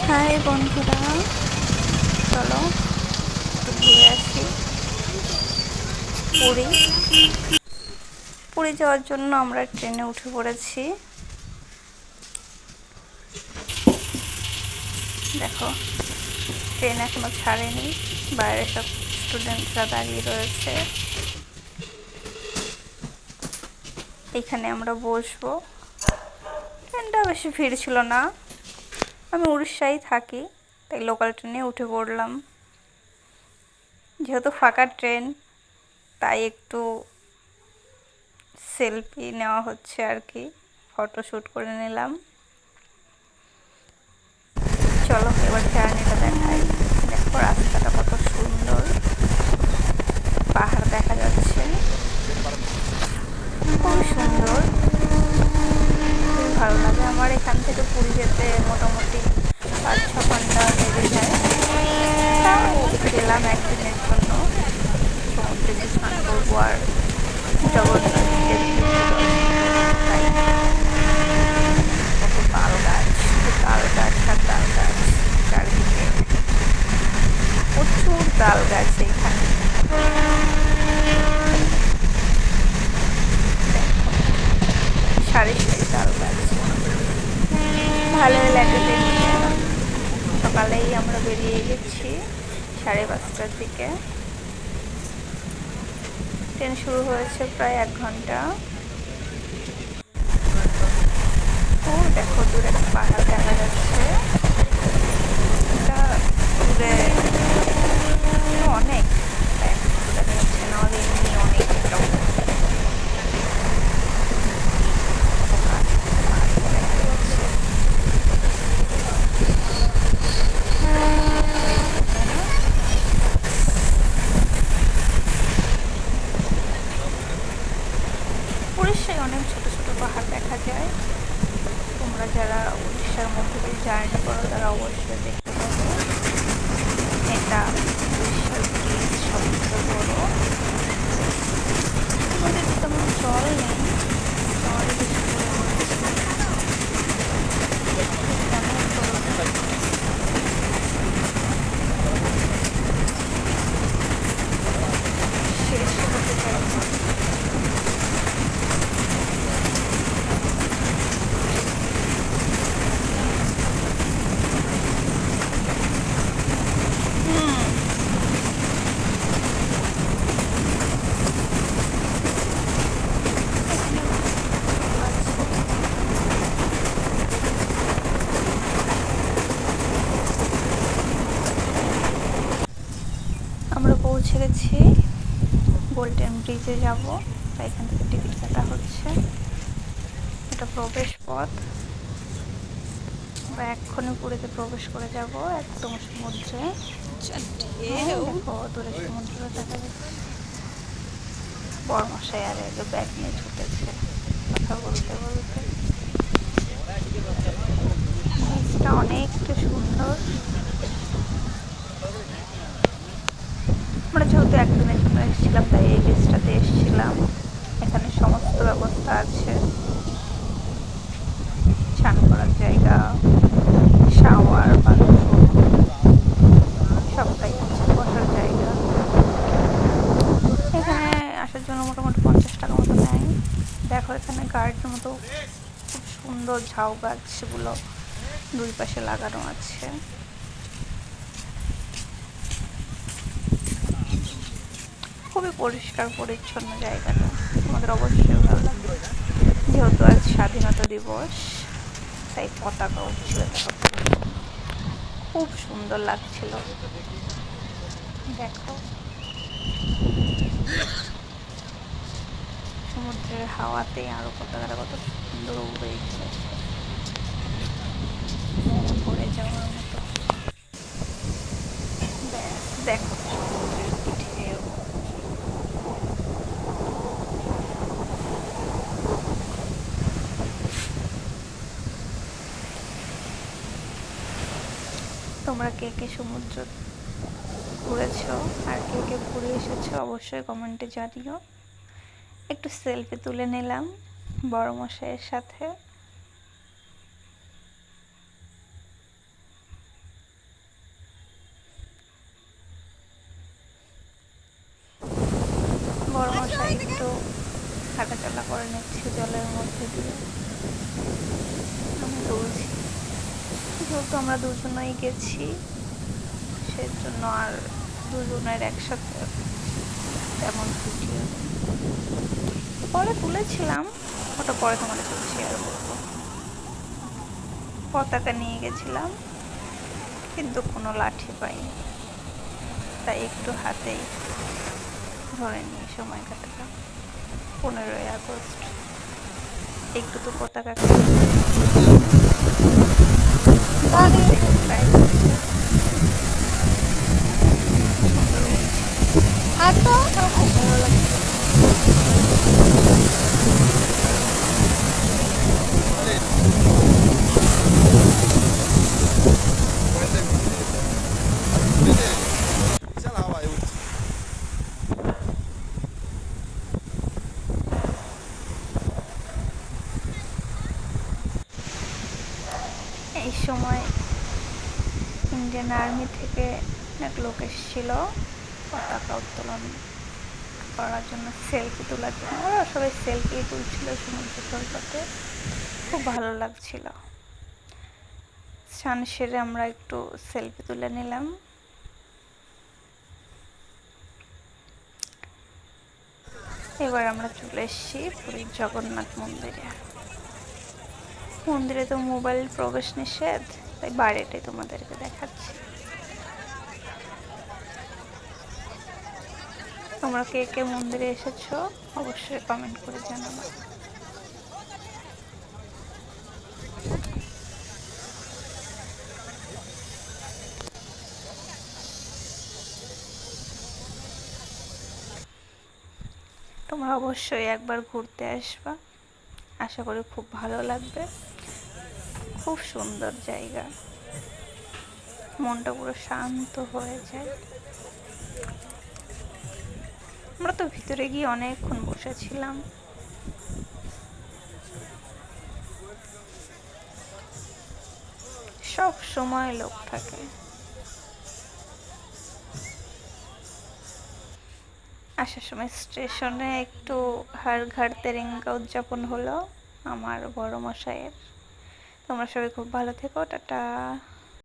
High বন্ধুরা, চলো একটু ঘুরে আসি। পুরী পুরী যাওয়ার জন্য আমরা ট্রেনে উঠে পড়েছি। দেখো, ট্রেন এখনো ছাড়েনি, বাইরে সব স্টুডেন্টরা দাঁড়িয়ে রয়েছে। এখানে আমরা বসবো। ট্রেনটা বেশি ভিড় ছিল না, আমি উড়িষ্যায় থাকি, তাই লোকাল ট্রেনে উঠে পড়লাম। যেহেতু ফাঁকা ট্রেন, তাই একটু সেলফি নেওয়া হচ্ছে আর কি, ফটোশ্যুট করে নিলাম। চলো এবার জার্নিটা দেখাই। দেখো রাস্তাটা কত সুন্দর, পাহাড় দেখা যাচ্ছে, খুবই সুন্দর, খুবই ভালো লাগে। আমার এখান থেকে পুরী যেতে মোটামুটি 5-6 ঘন্টা লেগে যায়। তাও গেলাম একদিনের জন্য, সমুদ্রে স্নান করবো আর জগন্নাথ তাই। কত তাল গাছ, শুধু তাল গাছ আর তাল গাছ চারিদিকে, প্রচুর তাল গাছ এখানে। সারি সারি তাল গাছ, ভালোই লাগে দেখতে। সকালেই আমরা বেরিয়ে গেছি 5:30টার দিকে। ট্রেন শুরু হয়েছে প্রায় 1 ঘন্টা। ও দেখো, দূরে একটা পাহাড় দেখা যাচ্ছে। এটা দূরে অনেক, দেখা যাচ্ছে না, এমনি অনেক উড়িষ্যায় অনেক ছোট ছোট পাহাড় দেখা যায়। তোমরা যারা উড়িষ্যার মধ্যে দিয়ে জার্নি করো তারা অবশ্যই দেখতে পাবে। এটা উড়িষ্যার ব্রিজ, সবচেয়ে বড়। নদীতে তেমন জল নেই, জল বেশি শেষ হতে চাইছে। আমরা পৌঁছে গেছি, গোল্ডেন ব্রিজে যাব, তাই এখান থেকে টিকিট কাটা হচ্ছে। এটা প্রবেশ পথ, আমরা এক্ষুনি পুরীতে প্রবেশ করে যাব একদম সমুদ্রে। দেখো দূরে সমুদ্র দেখা যাচ্ছে। বড়মশাই আর আগে ব্যাগ নিয়ে ছুটেছে কথা বলতে বলতে। ব্রিজটা অনেকটা সুন্দর। আমরা যেহেতু একদিনের জন্য এসেছিলাম, তাই এই ব্রিজটাতে এসেছিলাম। এখানে সমস্ত ব্যবস্থা আছে, স্নান করার জায়গা, শাওয়ার, বাথরুম সবটাই আছে, বসার জায়গা। এখানে আসার জন্য মোটামুটি 50 টাকা মতো নেয়। দেখো এখানে গার্ডের মতো খুব সুন্দর ঝাউ গাছ, সেগুলো দুই পাশে লাগানো আছে। খুবই পরিষ্কার পরিচ্ছন্ন জায়গাটা, আমাদের অবশ্যই ভালো লাগবে। যেহেতু আজ স্বাধীনতা দিবস, তাই পতাকা উঠছিল, খুব সুন্দর লাগছিল। দেখো সমুদ্রের হাওয়াতে আরো পতাকাটা কত সুন্দর উড়ে চলেছে, মন ভরে যাওয়ার মতো। ব্যাস দেখো সমুদ্রের ঢেউ। তোমরা কে কে সমুদ্র ঘুরেছো আর কে কে ঘুরে এসেছো অবশ্যই কমেন্টে জানিও। একটু সেলফি তুলে নিলাম বড়মশাইয়ের সাথে। জলের মধ্যে দিয়ে আমি তুলছি। যেহেতু আমরা দুজনেই গেছি সেজন্য আর দুজনের একসাথে তেমন ভিডিও পরে তুলেছিলাম, ওটা পরে তোমাদের সাথে শেয়ার করবো। পতাকা নিয়ে গেছিলাম কিন্তু কোনো লাঠি পাইনি, তাই একটু হাতেই ধরে নিয়ে সময় কাটালাম। 15ই আগস্ট একটু তো পতাকা ভালো লাগছে। এই সময় ইন্ডিয়ান আর্মি থেকে অনেক লোক এসেছিল পতাকা উত্তোলন করার জন্য, সেলফি তোলার জন্য। ওরা সবাই সেলফি তুলছিল সমুদ্র সৈকতে, খুব ভালো লাগছিল। স্নান সেরে আমরা একটু সেলফি তুলে নিলাম। এবার আমরা চলে এসেছি পুরীর জগন্নাথ মন্দিরে। মন্দিরে তো মোবাইল প্রবেশ নিষেধ, তাই বাইরেটাই তোমাদেরকে দেখাচ্ছি। তোমরা কে কে মন্দিরে এসেছো অবশ্যই কমেন্ট করে জানাবো। তোমরা অবশ্যই একবার ঘুরতে আসবা, আশা করি খুব ভালো লাগবে। খুব সুন্দর জায়গা, মনটা পুরো শান্ত হয়ে যায়। আমরা তো ভিতরে গিয়ে অনেকক্ষণ বসেছিলাম। সব সময় লোক থাকে। আসার সময় স্টেশনে একটু হর ঘর তেরেঙ্গা উদযাপন হলো আমার বড় মশাইয়ের। তোমরা সবাই খুব ভালো থেকো, টাটা।